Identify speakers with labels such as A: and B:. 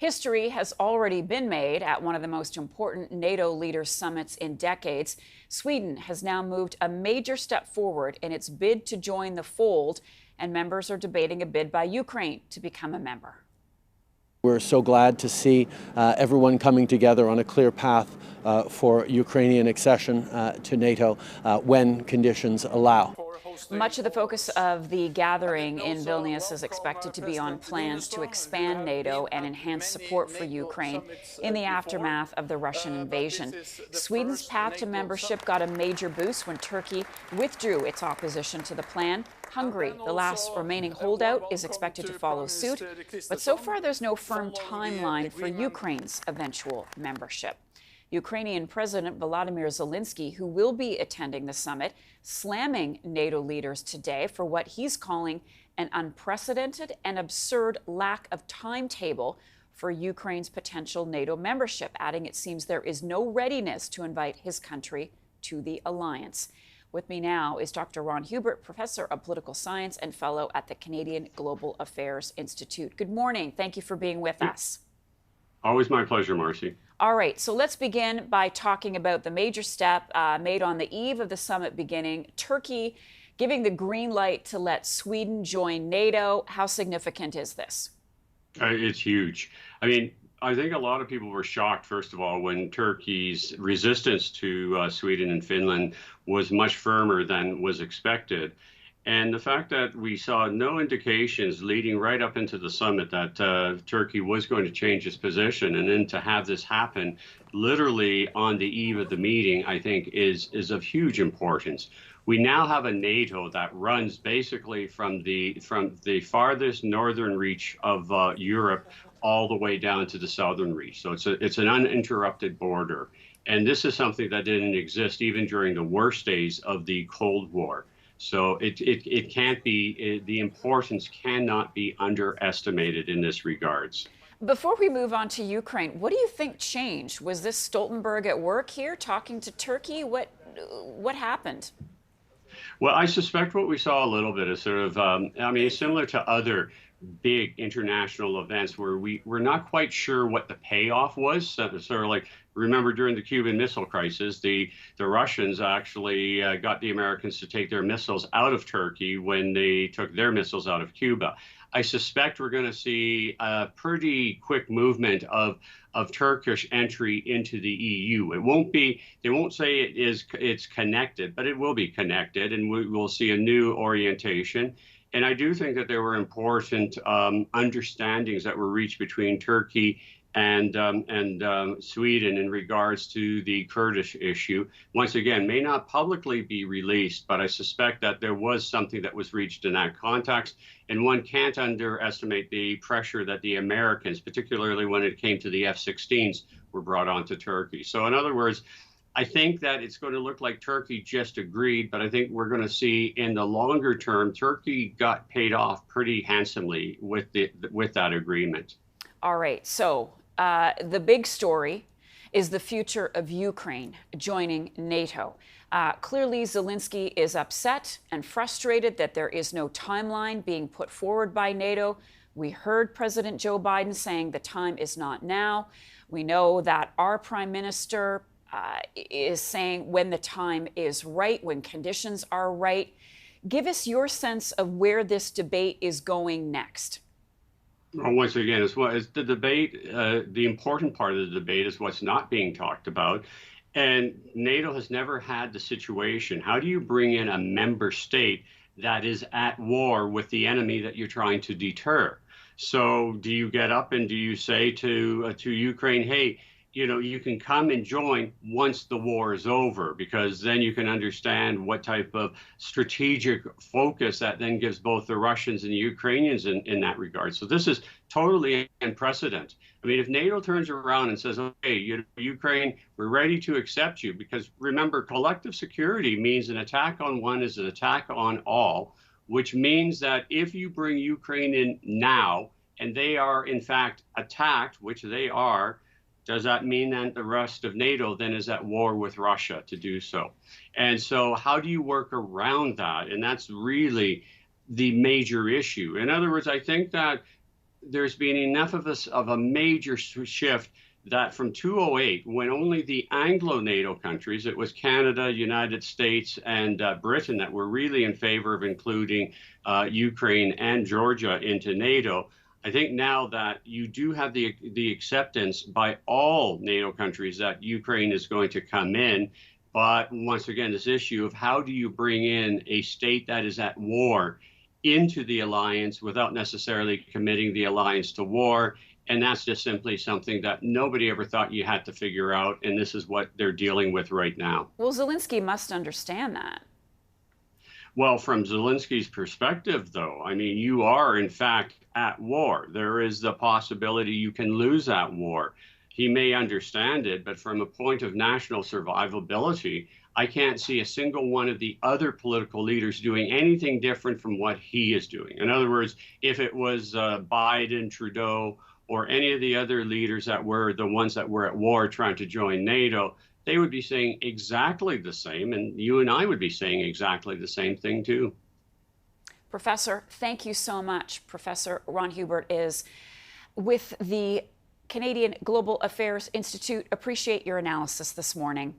A: History has already been made at one of the most important NATO leaders' summits in decades. Sweden has now moved a major step forward in its bid to join the fold, and members are debating a bid by Ukraine to become a member.
B: We're so glad to see everyone coming together on a clear path for Ukrainian accession to NATO when conditions allow.
A: Much of the focus of the gathering in Vilnius is expected to be on plans to expand NATO and enhance support for Ukraine in the aftermath of the Russian invasion. Sweden's path to membership got a major boost when Turkey withdrew its opposition to the plan. Hungary, the last remaining holdout, is expected to follow suit, but so far there's no firm timeline for Ukraine's eventual membership. Ukrainian President Volodymyr Zelensky, who will be attending the summit, slamming NATO leaders today for what he's calling an unprecedented and absurd lack of timetable for Ukraine's potential NATO membership, adding it seems there is no readiness to invite his country to the alliance. With me now is Dr. Ron Huebert, professor of political science and fellow at the Canadian Global Affairs Institute. Good morning. Thank you for being with us.
C: Always my pleasure, Marcy.
A: All right, so let's begin by talking about the major step made on the eve of the summit beginning. Turkey giving the green light to let Sweden join NATO. How significant is this?
C: It's huge. I mean, I think a lot of people were shocked, first of all, when Turkey's resistance to Sweden and Finland was much firmer than was expected. And the fact that we saw no indications leading right up into the summit that Turkey was going to change its position, and then to have this happen literally on the eve of the meeting, I think is of huge importance. We now have a NATO that runs basically from the farthest northern reach of Europe all the way down to the southern reach. So it's an uninterrupted border. And this is something that didn't exist even during the worst days of the Cold War. So it can't be, the importance cannot be underestimated in this regards.
A: Before we move on to Ukraine, what do you think changed? Was this Stoltenberg at work here talking to Turkey? What happened?
C: Well, I suspect what we saw a little bit is sort of, I mean, similar to other big international events where we're not quite sure what the payoff was. Sort of like, remember during the Cuban Missile Crisis, the Russians actually got the Americans to take their missiles out of Turkey when they took their missiles out of Cuba. I suspect we're going to see a pretty quick movement of Turkish entry into the EU. It won't be, they won't say it's connected, but it will be connected, and we will see a new orientation. And I do think that there were important understandings that were reached between Turkey and Sweden in regards to the Kurdish issue. Once again, may not publicly be released, but I suspect that there was something that was reached in that context. And one can't underestimate the pressure that the Americans, particularly when it came to the F-16s, were brought onto Turkey. So in other words, I think that it's going to look like Turkey just agreed, but I think we're going to see in the longer term, Turkey got paid off pretty handsomely with that agreement.
A: All right, so the big story is the future of Ukraine joining NATO. Clearly, Zelensky is upset and frustrated that there is no timeline being put forward by NATO. We heard President Joe Biden saying the time is not now. We know that our prime minister is saying when the time is right, when conditions are right. Give us your sense of where this debate is going next.
C: Well, once again, as the debate, the important part of the debate is what's not being talked about. And NATO has never had the situation. How do you bring in a member state that is at war with the enemy that you're trying to deter? So do you get up and do you say to Ukraine, hey, you know, you can come and join once the war is over, because then you can understand what type of strategic focus that then gives both the Russians and the Ukrainians in that regard. So this is totally unprecedented. I mean, if NATO turns around and says, okay, Ukraine, we're ready to accept you, because remember, collective security means an attack on one is an attack on all, which means that if you bring Ukraine in now and they are in fact attacked, which they are, does that mean that the rest of NATO then is at war with Russia to do so? And so how do you work around that? And that's really the major issue. In other words, I think that there's been enough of a major shift that from 2008, when only the Anglo-NATO countries, it was Canada, United States, and Britain that were really in favor of including Ukraine and Georgia into NATO. I think now that you do have the acceptance by all NATO countries that Ukraine is going to come in, but once again, this issue of how do you bring in a state that is at war into the alliance without necessarily committing the alliance to war. And that's just simply something that nobody ever thought you had to figure out. And this is what they're dealing with right now.
A: Well, Zelensky must understand that.
C: Well, from Zelensky's perspective, though, I mean, you are, in fact, at war. There is the possibility you can lose that war. He may understand it, but from a point of national survivability, I can't see a single one of the other political leaders doing anything different from what he is doing. In other words, if it was Biden, Trudeau, or any of the other leaders that were the ones that were at war trying to join NATO, they would be saying exactly the same, and you and I would be saying exactly the same thing too.
A: Professor, thank you so much. Professor Ron Huebert is with the Canadian Global Affairs Institute. Appreciate your analysis this morning.